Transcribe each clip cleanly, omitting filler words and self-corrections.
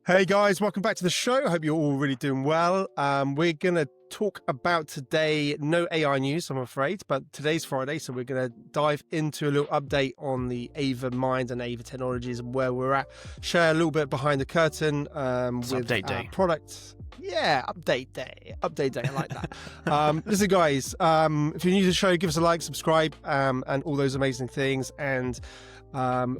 Hey guys, welcome back to the show. I hope you're all really doing well. We're going to talk about today, no AI news, I'm afraid, but today's Friday, so we're going to dive into a little update on the AvaMind and Ava Technologies and where we're at, share a little bit behind the curtain with update day. Products. Yeah, update day, I like that. Listen guys, if you're new to the show, give us a like, subscribe, and all those amazing things. And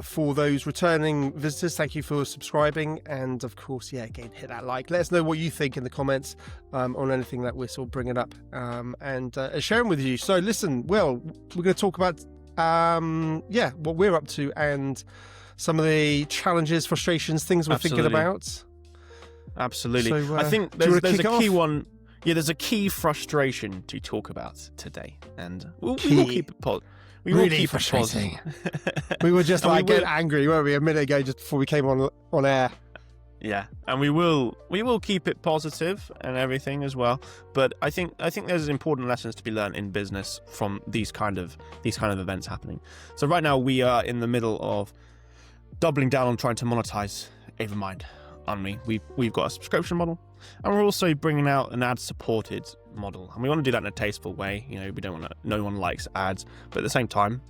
for those returning visitors, thank you for subscribing, and of course, yeah, again, hit that like. Let us know what you think in the comments on anything that we're sort of bringing up and sharing with you. So listen, Will, we're going to talk about what we're up to and some of the challenges, frustrations, things we're thinking about. Absolutely. So, I think there's a key one. Yeah, there's a key frustration to talk about today, and we will keep it positive. Really frustrating. We were just like getting angry, weren't we, a minute ago, just before we came on air. Yeah, and we will keep it positive and everything as well. But I think there's important lessons to be learned in business from these kind of events happening. So right now we are in the middle of doubling down on trying to monetize AvaMind. We've got a subscription model, and we're also bringing out an ad-supported model, and we want to do that in a tasteful way. You know, we don't want to. No one likes ads, but at the same time,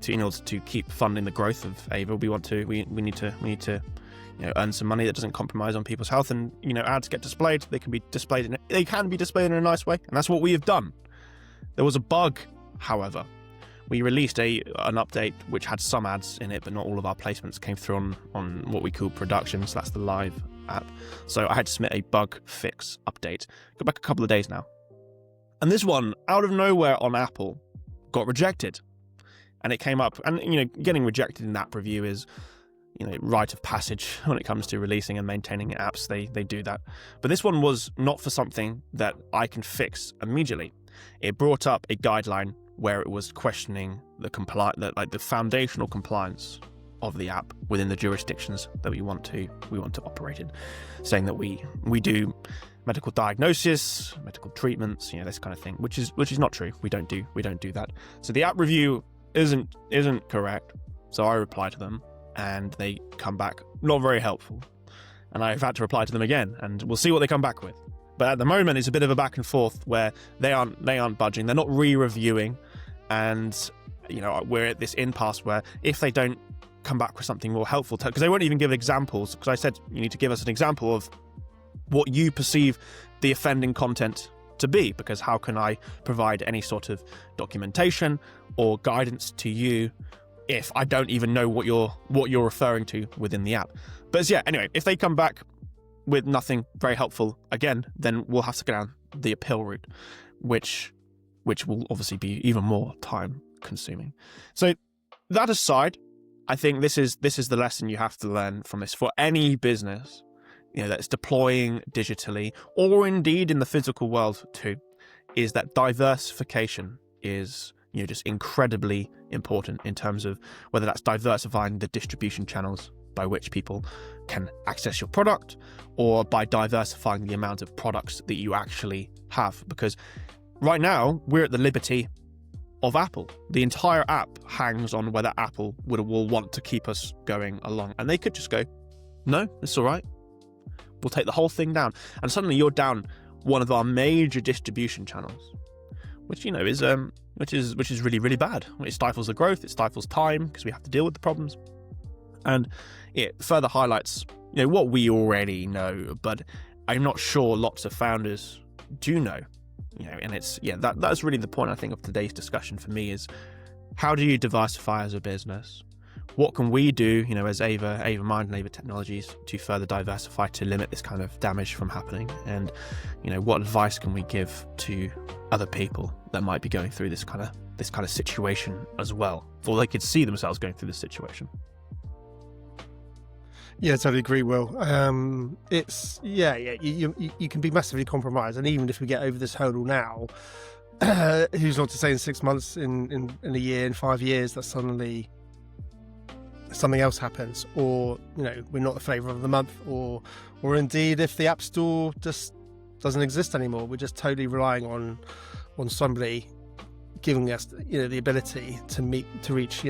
in order to keep funding the growth of Ava, we need to earn some money that doesn't compromise on people's health. And ads get displayed. They can be displayed in a nice way, and that's what we have done. There was a bug, however. We released an update which had some ads in it, but not all of our placements came through on what we call production, so that's the live app. So I had to submit a bug fix update. Go back a couple of days now. And this one, out of nowhere on Apple, got rejected. And it came up, and getting rejected in app review is rite of passage when it comes to releasing and maintaining apps. They do that. But this one was not for something that I can fix immediately. It brought up a guideline where it was questioning the foundational compliance of the app within the jurisdictions that we want to operate in, saying that we do medical diagnosis, medical treatments, this kind of thing, which is not true. We don't do that. So the app review isn't correct. So I reply to them, and they come back not very helpful, and I've had to reply to them again, and we'll see what they come back with. But at the moment, it's a bit of a back and forth where they aren't budging. They're not re-reviewing, and we're at this impasse where if they don't come back with something more helpful, because they won't even give examples. Because I said you need to give us an example of what you perceive the offending content to be. Because how can I provide any sort of documentation or guidance to you if I don't even know what you're referring to within the app? But yeah, anyway, if they come back with nothing very helpful again, then we'll have to go down the appeal route, which will obviously be even more time consuming. So that aside, I think this is the lesson you have to learn from this for any business, that's deploying digitally or indeed in the physical world too, is that diversification is just incredibly important in terms of whether that's diversifying the distribution channels by which people can access your product, or by diversifying the amount of products that you actually have. Because right now, we're at the liberty of Apple. The entire app hangs on whether Apple will want to keep us going along. And they could just go, no, it's all right. We'll take the whole thing down. And suddenly you're down one of our major distribution channels, which is really, really bad. It stifles the growth, it stifles time, because we have to deal with the problems. And it further highlights, what we already know, but I'm not sure lots of founders do know. And that's really the point, I think, of today's discussion for me is, how do you diversify as a business? What can we do, as AvaMind and Ava Technologies to further diversify to limit this kind of damage from happening? And, what advice can we give to other people that might be going through this kind of situation as well, or they could see themselves going through this situation? Yeah, I totally agree, Will. You can be massively compromised, and even if we get over this hurdle now, who's not to say in 6 months, in a year, in 5 years, that suddenly something else happens, or we're not the flavour of the month, or indeed if the App Store just doesn't exist anymore, we're just totally relying on somebody giving us the ability to reach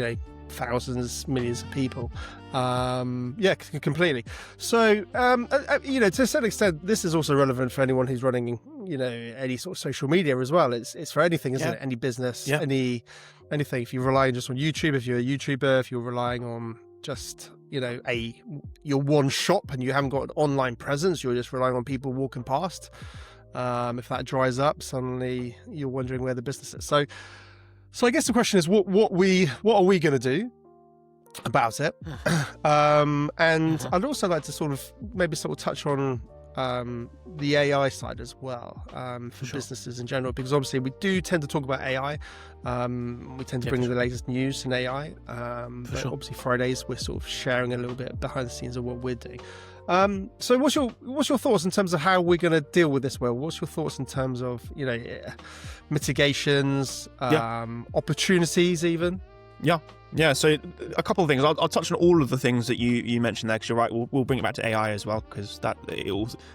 thousands, millions of people. Completely. So, to a certain extent, this is also relevant for anyone who's running, any sort of social media as well. It's for anything, isn't it? Any business, anything. If you're relying just on YouTube, if you're a YouTuber, if you're relying on just, your one shop and you haven't got an online presence, you're just relying on people walking past. If that dries up, suddenly you're wondering where the business is. So I guess the question is, what are we going to do about it? And I'd also like to sort of touch on the AI side as well, for businesses in general, because obviously we do tend to talk about AI. We tend to bring the latest news in AI. But obviously Fridays we're sort of sharing a little bit behind the scenes of what we're doing. So what's your thoughts in terms of how we're going to deal with this? Well, what's your thoughts in terms of, mitigations, opportunities even? Yeah, so a couple of things. I'll touch on all of the things that you mentioned there, because you're right, we'll bring it back to AI as well, because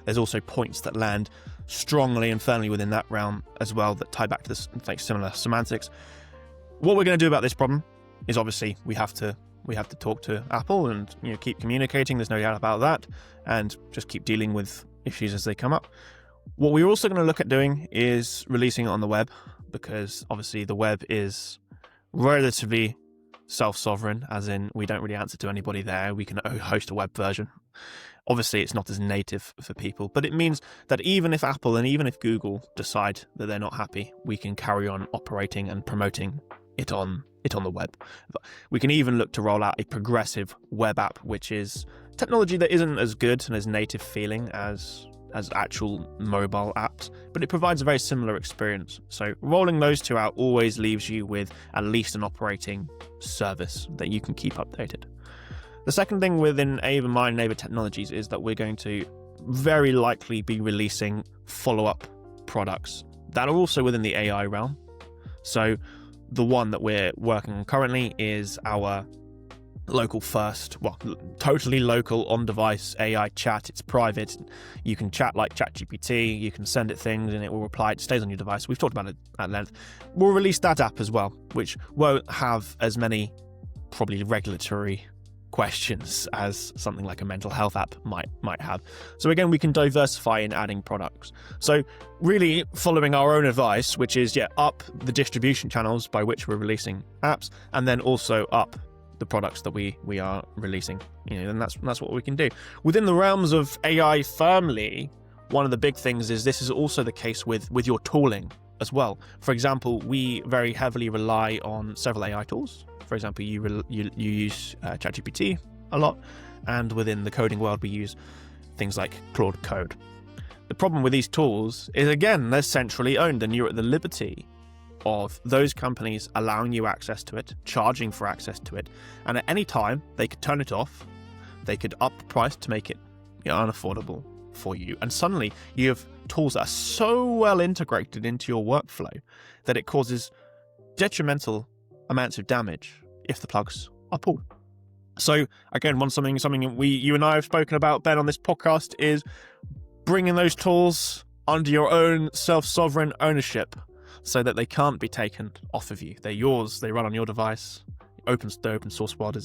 there's also points that land strongly and firmly within that realm as well that tie back to this, like, similar semantics. What we're going to do about this problem is, obviously, we have to talk to Apple and keep communicating. There's no doubt about that, and just keep dealing with issues as they come up. What we're also going to look at doing is releasing it on the web, because obviously the web is relatively self-sovereign, as in we don't really answer to anybody there. We can host a web version. Obviously it's not as native for people, but it means that even if Apple and even if Google decide that they're not happy, we can carry on operating and promoting it on the web. We can even look to roll out a progressive web app, which is technology that isn't as good and as native feeling as actual mobile apps, but it provides a very similar experience. So rolling those two out always leaves you with at least an operating service that you can keep updated. The second thing within AvaMind and Ava Technologies is that we're going to very likely be releasing follow-up products that are also within the AI realm. So the one that we're working on currently is our local first, totally local on-device AI chat. It's private. You can chat like ChatGPT. You can send it things and it will reply. It stays on your device. We've talked about it at length. We'll release that app as well, which won't have as many probably regulatory questions as something like a mental health app might have. So again, we can diversify in adding products. So really following our own advice, which is up the distribution channels by which we're releasing apps, and then also up the products that we are releasing, and that's what we can do within the realms of AI firmly. One of the big things is this is also the case with your tooling as well. For example, we very heavily rely on several AI tools. For example, you use ChatGPT a lot, and within the coding world we use things like Claude Code. The problem with these tools is, again, they're centrally owned, and you're at the liberty of those companies allowing you access to it, charging for access to it, and at any time they could turn it off, they could up the price to make it unaffordable for you, and suddenly you have tools that are so well integrated into your workflow that it causes detrimental amounts of damage if the plugs are pulled. So again, something you and I have spoken about, Ben, on this podcast, is bringing those tools under your own self-sovereign ownership, so that they can't be taken off of you. They're yours. They run on your device. The open source world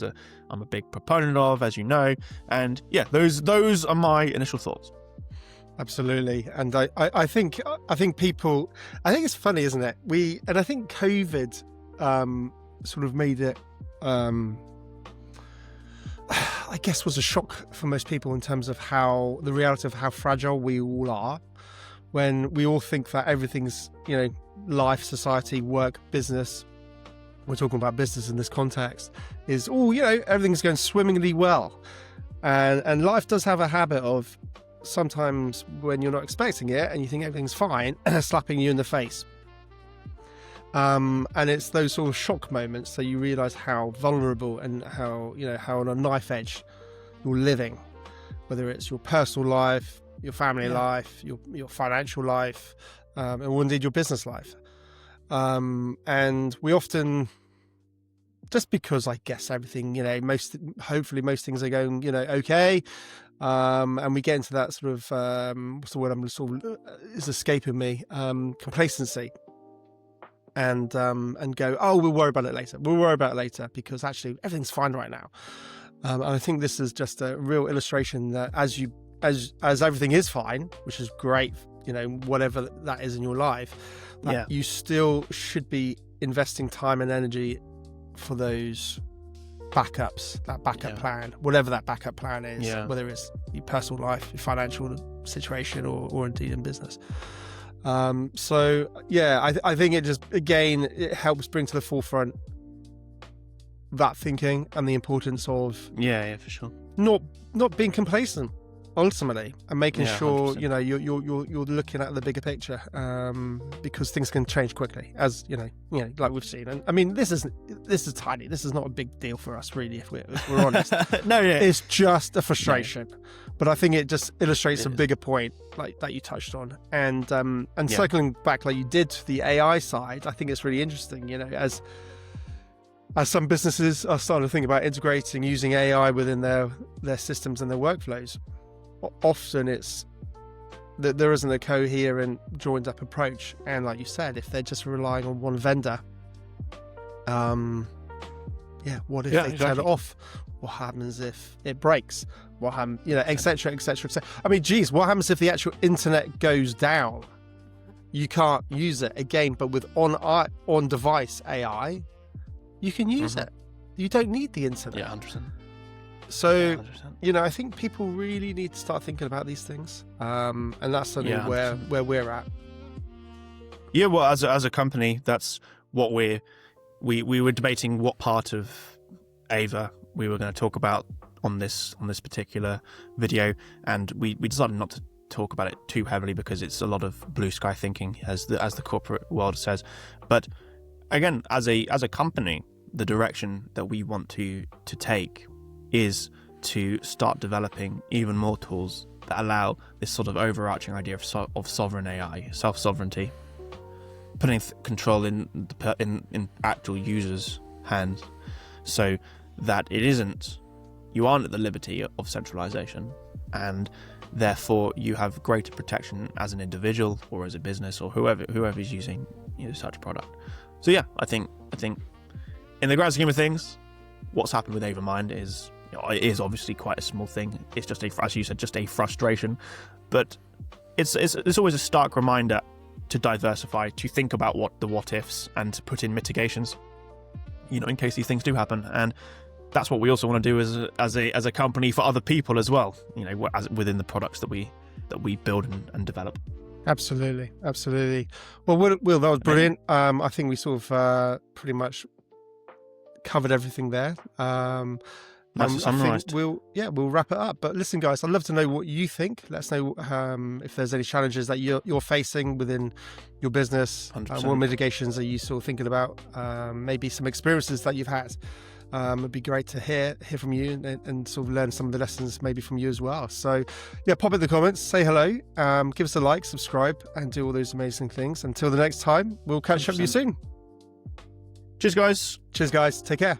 I'm a big proponent of, as you know. And those are my initial thoughts. Absolutely. And I think it's funny, isn't it? I think COVID sort of made it, I guess, was a shock for most people in terms of how the reality of how fragile we all are, when we all think that everything's, life, society, work, business, we're talking about business in this context, is everything's going swimmingly well, and life does have a habit of sometimes, when you're not expecting it and you think everything's fine, slapping you in the face. And it's those sort of shock moments that you realize how vulnerable and how on a knife edge you're living, whether it's your personal life, your family life, your financial life, and indeed your business life. And we often, just because I guess everything, hopefully most things are going, okay. And we get into that sort of, what's the word is escaping me, complacency. and go, oh, we'll worry about it later. We'll worry about it later because actually everything's fine right now. And I think this is just a real illustration that as everything is fine, which is great, whatever that is in your life, that you still should be investing time and energy for those backups, that backup plan, whatever that backup plan is, whether it's your personal life, your financial situation, or indeed in business. So I think it just, again, it helps bring to the forefront that thinking and the importance of for sure, not being complacent ultimately, and making sure 100%. you're looking at the bigger picture, because things can change quickly, as like we've seen. And I mean, this is tiny. This is not a big deal for us, really, if we're honest. It's just a frustration, but I think it just illustrates a bigger point, like that you touched on. And circling back, like you did to the AI side, I think it's really interesting. As some businesses are starting to think about integrating, using AI within their systems and their workflows. Often it's that there isn't a coherent, joined up approach, and like you said, if they're just relying on one vendor, what if they turn it off? What happens if it breaks? What happens, etc., etc., etc. I mean, geez, what happens if the actual internet goes down? You can't use it again, but with on device AI, you can use it. You don't need the internet. 100%. So, 100%. I think people really need to start thinking about these things, and that's something where we're at. Yeah, well, as a company, that's what we were debating what part of Ava we were going to talk about on this particular video, and we decided not to talk about it too heavily because it's a lot of blue sky thinking, as the corporate world says. But again, as a company, the direction that we want to take is to start developing even more tools that allow this sort of overarching idea of sovereign AI, self-sovereignty, putting control in actual users' hands, so that you aren't at the liberty of centralization, and therefore you have greater protection as an individual or as a business or whoever is using such a product. So I think in the grand scheme of things, what's happened with AvaMind is, it is obviously quite a small thing. It's just as you said, just a frustration, but it's always a stark reminder to diversify, to think about what ifs, and to put in mitigations, in case these things do happen. And that's what we also want to do as a company for other people as well, within the products that we build and develop. Absolutely. Well, Will, that was brilliant. I think we sort of pretty much covered everything there. Nice summarized. We'll wrap it up. But listen, guys, I'd love to know what you think. Let us know if there's any challenges that you're facing within your business. What mitigations are you sort of thinking about? Maybe some experiences that you've had. It'd be great to hear from you and sort of learn some of the lessons maybe from you as well. So pop in the comments, say hello, give us a like, subscribe, and do all those amazing things. Until the next time, we'll catch 100%. up with you soon. Cheers, guys. Take care.